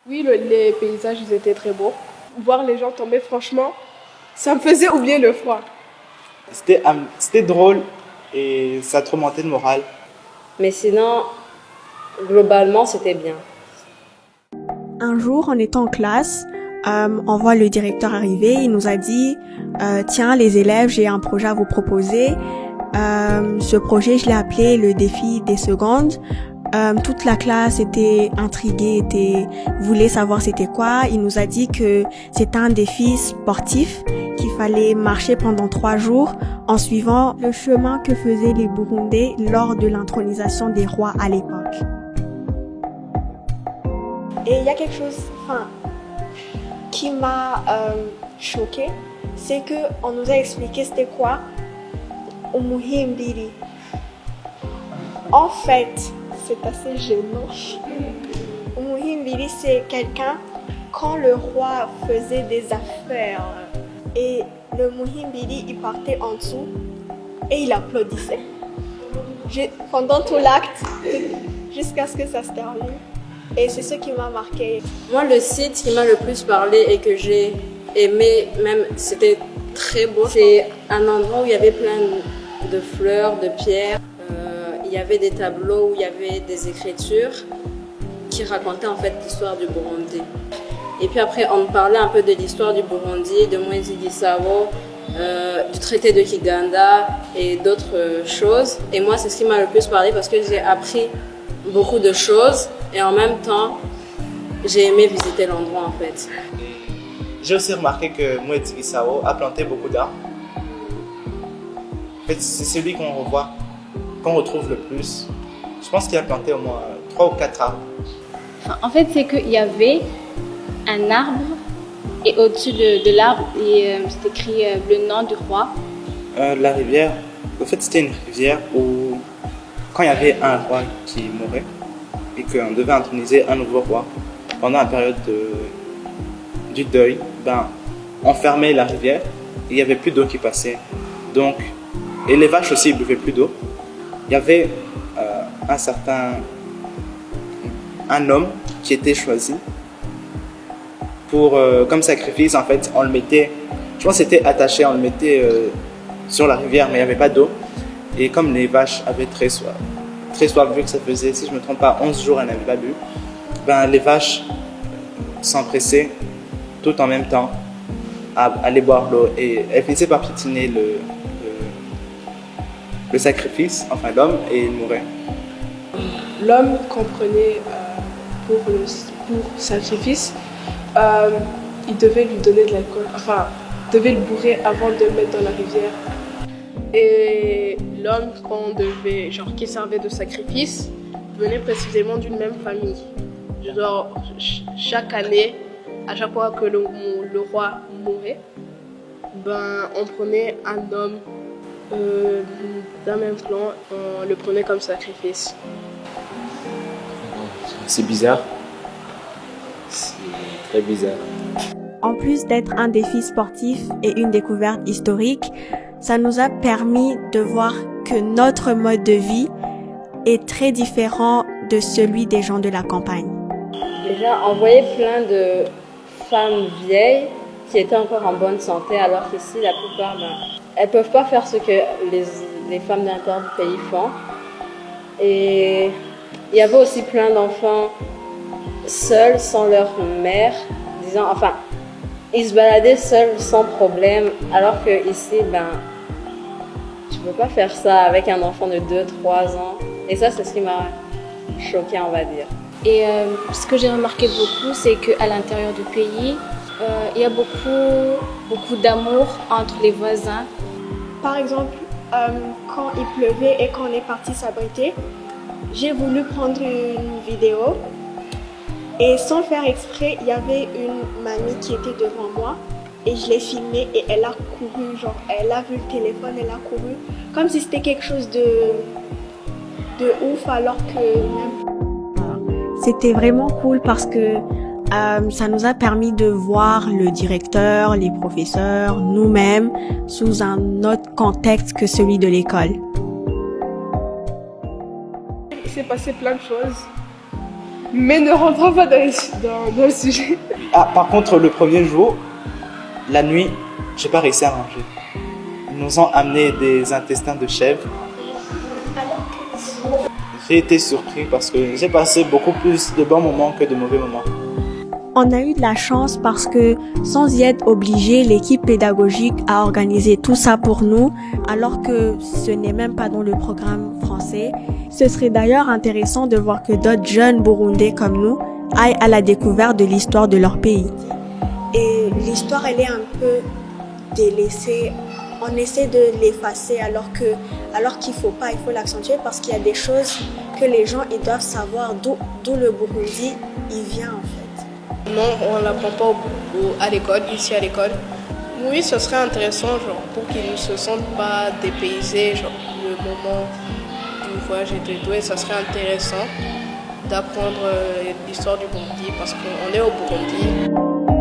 Oui, les paysages, ils étaient très beaux. Voir les gens tomber, franchement, ça me faisait oublier le froid. C'était drôle et ça te remontait le moral. Mais sinon, globalement, c'était bien. Un jour, en étant en classe, on voit le directeur arriver. Il nous a dit tiens, les élèves, j'ai un projet à vous proposer. Ce projet, je l'ai appelé le défi des secondes. Toute la classe était intriguée, voulait savoir c'était quoi. Il nous a dit que c'était un défi sportif, qu'il fallait marcher pendant 3 jours en suivant le chemin que faisaient les Burundais lors de l'intronisation des rois à l'époque. Et il y a quelque chose qui m'a choquée, c'est qu'on nous a expliqué c'était quoi Umuhimbiri. En fait, c'est assez gênant. Umuhimbiri, c'est quelqu'un quand le roi faisait des affaires et le Muhimbiri, il partait en dessous et il applaudissait pendant tout l'acte jusqu'à ce que ça se termine. Et c'est ce qui m'a marqué. Moi, le site qui m'a le plus parlé et que j'ai aimé, même c'était très beau, c'est un endroit où il y avait plein de fleurs, de pierres. Il y avait des tableaux où il y avait des écritures qui racontaient en fait l'histoire du Burundi. Et puis après, on parlait un peu de l'histoire du Burundi, de Moïse Gisabo, du traité de Kiganda et d'autres choses. Et moi, c'est ce qui m'a le plus parlé parce que j'ai appris beaucoup de choses et en même temps, j'ai aimé visiter l'endroit en fait. J'ai aussi remarqué que Moïse Gisabo a planté beaucoup d'arbres. En fait, c'est celui qu'on retrouve le plus. Je pense qu'il a planté au moins 3 ou 4 arbres. En fait, c'est qu'il y avait un arbre et au-dessus de l'arbre, c'était écrit le nom du roi. La rivière, en fait, c'était une rivière où, quand il y avait un roi qui mourait et qu'on devait introniser un nouveau roi, pendant la période du deuil, on fermait la rivière et il n'y avait plus d'eau qui passait. Donc, et les vaches aussi ne buvaient plus d'eau. Il y avait un homme qui était choisi pour, comme sacrifice, en fait, on le mettait, je pense que c'était attaché, on le mettait sur la rivière, mais il n'y avait pas d'eau. Et comme les vaches avaient très soif, vu que ça faisait, si je ne me trompe pas, 11 jours, elles n'avaient pas bu, les vaches s'empressaient tout en même temps à aller boire l'eau. Et elles finissaient par piétiner le sacrifice, enfin l'homme, et il mourait. L'homme qu'on prenait pour sacrifice, il devait lui donner de l'alcool, devait le bourrer avant de le mettre dans la rivière. Et l'homme qui servait de sacrifice venait précisément d'une même famille. Genre, chaque année, à chaque fois que le roi mourait, on prenait un homme d'un même clan, on le prenait comme sacrifice. C'est bizarre. C'est très bizarre. En plus d'être un défi sportif et une découverte historique, ça nous a permis de voir que notre mode de vie est très différent de celui des gens de la campagne. Déjà, on voyait plein de femmes vieilles qui étaient encore en bonne santé, alors qu'ici, la plupart, elles ne peuvent pas faire ce que les femmes de l'intérieur du pays font. Et il y avait aussi plein d'enfants seuls, sans leur mère, ils se baladaient seuls, sans problème, alors qu'ici, tu ne peux pas faire ça avec un enfant de 2-3 ans. Et ça, c'est ce qui m'a choquée, on va dire. Et ce que j'ai remarqué beaucoup, c'est qu'à l'intérieur du pays, il y a beaucoup d'amour entre les voisins. Par exemple, quand il pleuvait et qu'on est parti s'abriter, j'ai voulu prendre une vidéo et sans faire exprès, il y avait une mamie qui était devant moi et je l'ai filmée et elle a couru, elle a vu le téléphone, elle a couru comme si c'était quelque chose de ouf alors que même... C'était vraiment cool parce que ça nous a permis de voir le directeur, les professeurs, nous-mêmes sous un autre contexte que celui de l'école. Il s'est passé plein de choses. Mais ne rentrons pas dans le sujet. Ah, par contre, le premier jour, la nuit, j'ai pas réussi à manger. Ils nous ont amené des intestins de chèvre. J'ai été surpris parce que j'ai passé beaucoup plus de bons moments que de mauvais moments. On a eu de la chance parce que sans y être obligé, l'équipe pédagogique a organisé tout ça pour nous, alors que ce n'est même pas dans le programme français. Ce serait d'ailleurs intéressant de voir que d'autres jeunes Burundais comme nous aillent à la découverte de l'histoire de leur pays. Et l'histoire, elle est un peu délaissée. On essaie de l'effacer alors qu'il faut pas, il faut l'accentuer parce qu'il y a des choses que les gens ils doivent savoir d'où le Burundi il vient en fait. Non, on ne l'apprend pas à l'école, ici à l'école. Oui, ce serait intéressant genre, pour qu'ils ne se sentent pas dépaysés, genre, le moment du voyage et tout. Et ça serait intéressant d'apprendre l'histoire du Burundi parce qu'on est au Burundi.